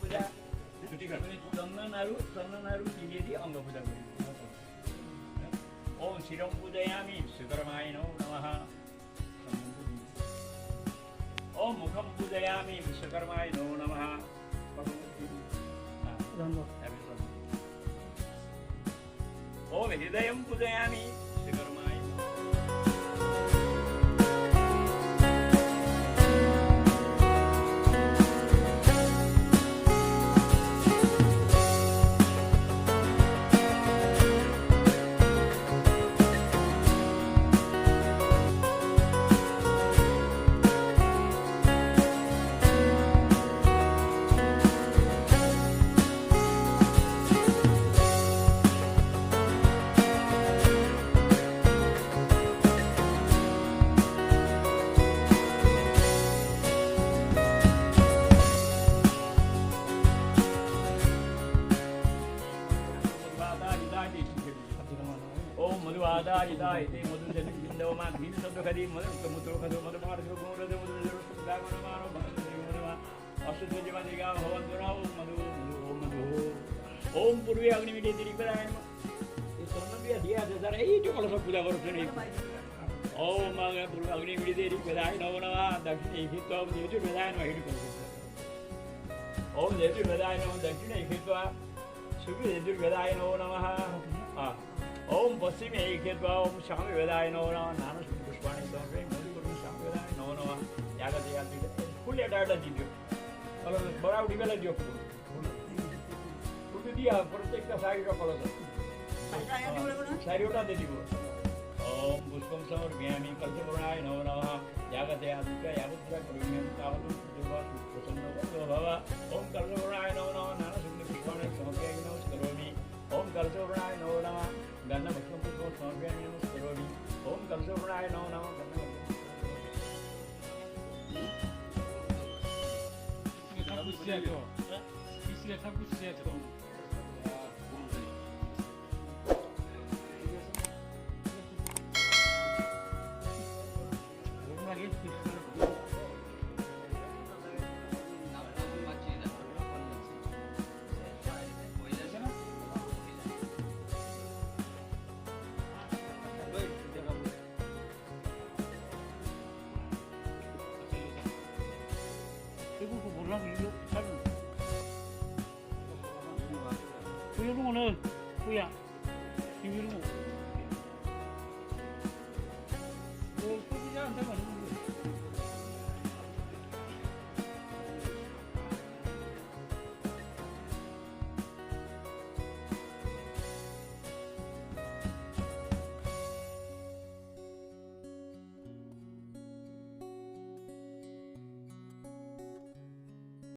पूजा चन्दनहरू तिलेदि अङ्ग पूजा गरिन्छ ओम शिरं पूजयामि विश्वकर्माय नमः ओम मुखं पूजयामि विश्वकर्माय नमः ओम हृदयं पूजयामि विश्वकर्माय ओम मधुआदायिताय ते मधुजनकिन्दवमा भीमशब्दखदि मधुमुत्रोखदो मधुमार्गो गोरदो मधुजरो सुदागमनमानो भक्तदेवनवा अष्टध्वजमादिगा भवन्तुना ओम मधु ओम मधु ओम पूर्वे अग्निमिते दिरिपदाय नमः ये सोनबिया दिया जरा ए जो कलश पूजा गर्छु नि ओम पूर्वे अग्निमिते दिरिपदाय नमः दक्षिणे हित्वा यजुर्वेदाय नमः हिडु ओम यजुर्वेदाय नमः दक्षिणे हित्वा शुभ यजुर्वेदाय नमः ओम पश्चिमे एकेत्वा ओम स्वामी वेदाय नमो नमः नाना पुष्पाणि समर्पयामि मधुकर्म स्वामी वेदाय नमो नमः यागते यागते फुल एटाटा दियो कलश बराउडी बेला दियो फुल दिया प्रत्येक साइड कलश साइडटा दियो ओम पुष्पं समर्पयामि कल्पपूर्णाय नमो नमः यागते यागते यागत्र करोमि तावत् प्रसन्न भव ओम कल्पपूर्णाय नमो नमः नाना पुष्पाणि समर्पयामि नमस्करोमि ओम कल्पपूर्णाय नमो नमः गन्धभस्मं पुष्पं समर्पयामि नमस्करोमि ओम कलशपूर्णाय नमो नमः 이런 거는 뭐야? 이런 거. 뭐 끄지 않다고 하는 거.